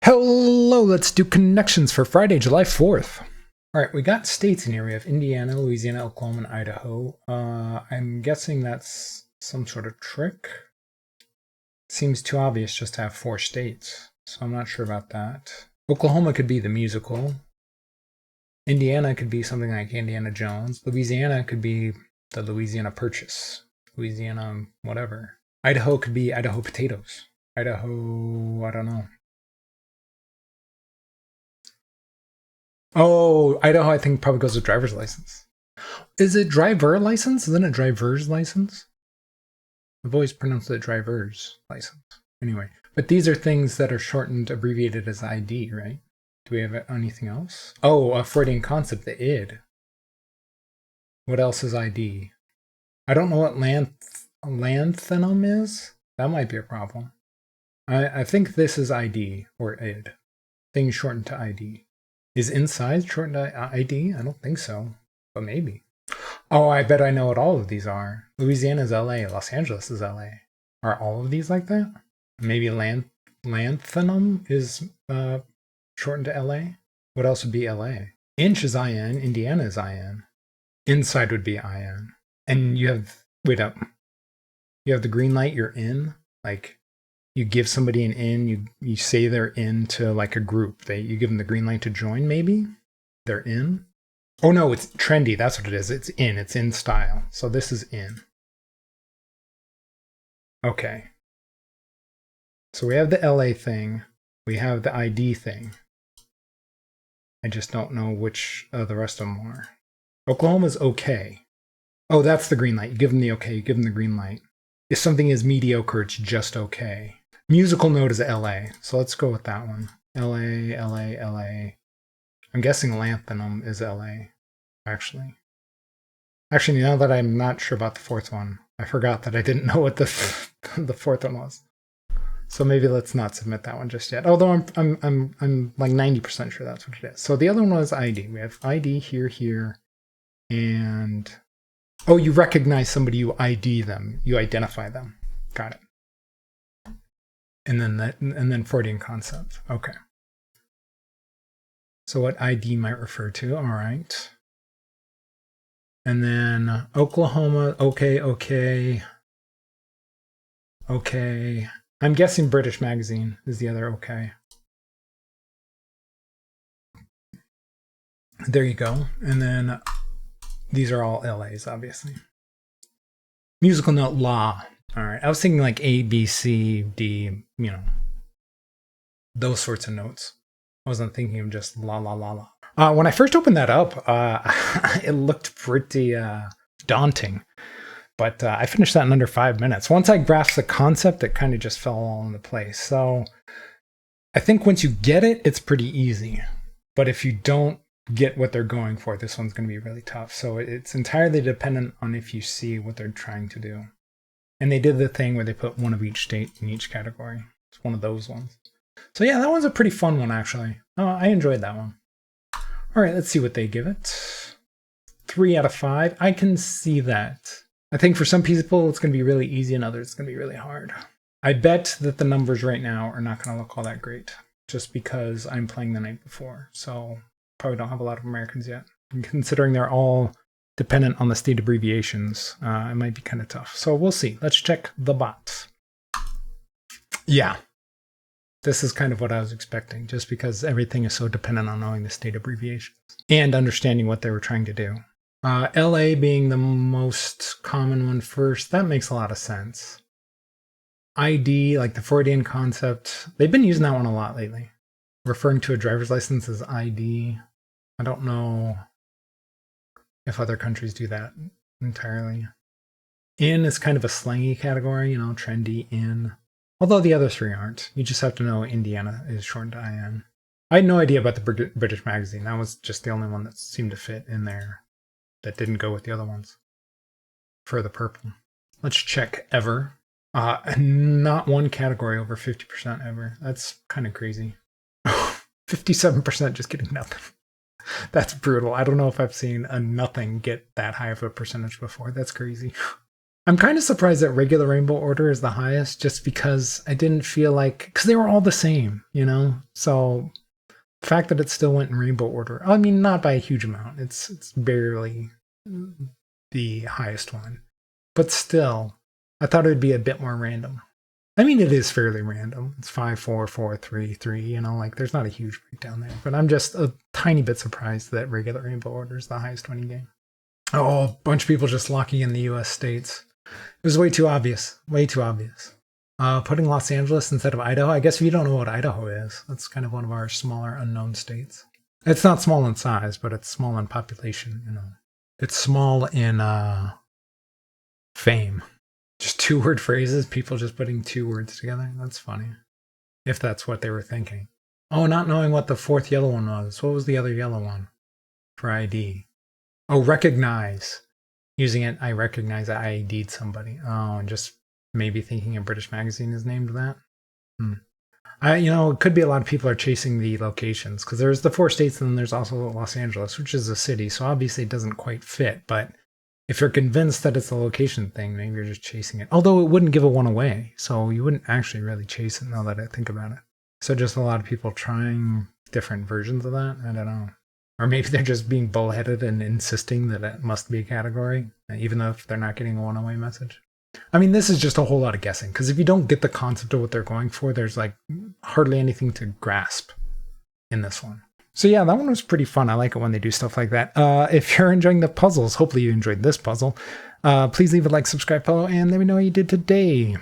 Hello, let's do connections for Friday, July 4th. All right, we got states in here. We have Indiana, Louisiana, Oklahoma, and Idaho. I'm guessing that's some sort of trick. Seems too obvious just to have 4 states, so I'm not sure about that. Oklahoma could be the musical. Indiana could be something like Indiana Jones. Louisiana could be the Louisiana Purchase. Louisiana whatever. Idaho could be Idaho potatoes. Idaho, I don't know. Oh, Idaho, I think probably goes with driver's license. Is it driver license? Isn't it driver's license? I've always pronounced it driver's license. Anyway, but these are things that are shortened, abbreviated as ID, right? Do we have anything else? Oh, a Freudian concept, the id. What else is ID? I don't know what lanthanum is. That might be a problem. I think this is ID or id. Things shortened to ID. Is inside shortened to ID? I don't think so, but maybe. Oh, I bet I know what all of these are. Louisiana is LA. Los Angeles is LA. Are all of these like that? Maybe lanthanum is shortened to LA. What else would be LA? Inch is IN. Indiana is IN. Inside would be IN. And you have, wait up. You have the green light, you're in. Like, you give somebody an in, you say they're in to like a group. You give them the green light to join, maybe? They're in? Oh no, it's trendy. That's what it is. It's in style. So this is in. Okay. So we have the LA thing. We have the ID thing. I just don't know which the rest of them are. Oklahoma's okay. Oh, that's the green light. You give them the okay, you give them the green light. If something is mediocre, it's just okay. Musical note is LA, so let's go with that one. LA. I'm guessing lanthanum is LA, actually. Actually, now that I'm not sure about the fourth one, I forgot that I didn't know what the fourth one was. So maybe let's not submit that one just yet. Although I'm like 90% sure that's what it is. So the other one was ID. We have ID here, and oh, you recognize somebody, you ID them, you identify them. Got it. And then Freudian concept. Okay. So what ID might refer to? All right. And then Oklahoma. Okay. I'm guessing British Magazine is the other okay. There you go. And then these are all LAs, obviously. Musical note, la. All right. I was thinking like A, B, C, D, those sorts of notes. I wasn't thinking of just la, la, la, la. When I first opened that up, it looked pretty daunting. But I finished that in under 5 minutes. Once I grasped the concept, it kind of just fell all into place. So I think once you get it, it's pretty easy. But if you don't get what they're going for, this one's going to be really tough. So it's entirely dependent on if you see what they're trying to do. And they did the thing where they put one of each state in each category. It's one of those ones. So yeah, that one's a pretty fun one, actually. I enjoyed that one. All right, let's see what they give it. 3 out of 5. I can see that. I think for some people it's going to be really easy and others it's going to be really hard. I bet that the numbers right now are not going to look all that great just because I'm playing the night before. So probably don't have a lot of Americans yet. And considering they're all dependent on the state abbreviations, it might be kind of tough. So we'll see. Let's check the bots. Yeah. This is kind of what I was expecting, just because everything is so dependent on knowing the state abbreviations and understanding what they were trying to do. LA being the most common one first, that makes a lot of sense. ID, like the Freudian concept, they've been using that one a lot lately. Referring to a driver's license as ID. I don't know if other countries do that entirely. In is kind of a slangy category, trendy in. Although the other 3 aren't. You just have to know Indiana is shortened to IN. I had no idea about the British Magazine. That was just the only one that seemed to fit in there. That didn't go with the other ones for the purple. Let's check ever. Not one category over 50% ever. That's kind of crazy. 57% just getting nothing. That's brutal. I don't know if I've seen a nothing get that high of a percentage before. That's crazy. I'm kind of surprised that regular Rainbow Order is the highest, just because I didn't feel like, because they were all the same, you know? So the fact that it still went in Rainbow Order, I mean, not by a huge amount. It's barely the highest one. But still, I thought it would be a bit more random. I mean, it is fairly random. It's 5, 4, 4, 3, 3, you know, like there's not a huge breakdown there. But I'm just a tiny bit surprised that regular Rainbow Order is the highest winning game. Oh, a bunch of people just locking in the US states. It was way too obvious. Way too obvious. Putting Los Angeles instead of Idaho. I guess if you don't know what Idaho is, that's kind of one of our smaller unknown states. It's not small in size, but it's small in population, you know. It's small in fame. Just 2-word phrases, people just putting 2 words together. That's funny. If that's what they were thinking. Oh, not knowing what the 4th yellow one was. What was the other yellow one for ID? Oh, recognize. Using it, I recognize I ID'd somebody. Oh, and just maybe thinking a British magazine is named that. It could be a lot of people are chasing the locations, because there's the 4 states and then there's also Los Angeles, which is a city. So obviously it doesn't quite fit, but if you're convinced that it's a location thing, maybe you're just chasing it. Although it wouldn't give a one away, so you wouldn't actually really chase it now that I think about it. So just a lot of people trying different versions of that? I don't know. Or maybe they're just being bullheaded and insisting that it must be a category, even though if they're not getting a one-away message. I mean, this is just a whole lot of guessing, because if you don't get the concept of what they're going for, there's like hardly anything to grasp in this one. So yeah, that one was pretty fun. I like it when they do stuff like that. If you're enjoying the puzzles, hopefully you enjoyed this puzzle, please leave a like, subscribe, follow, and let me know how you did today.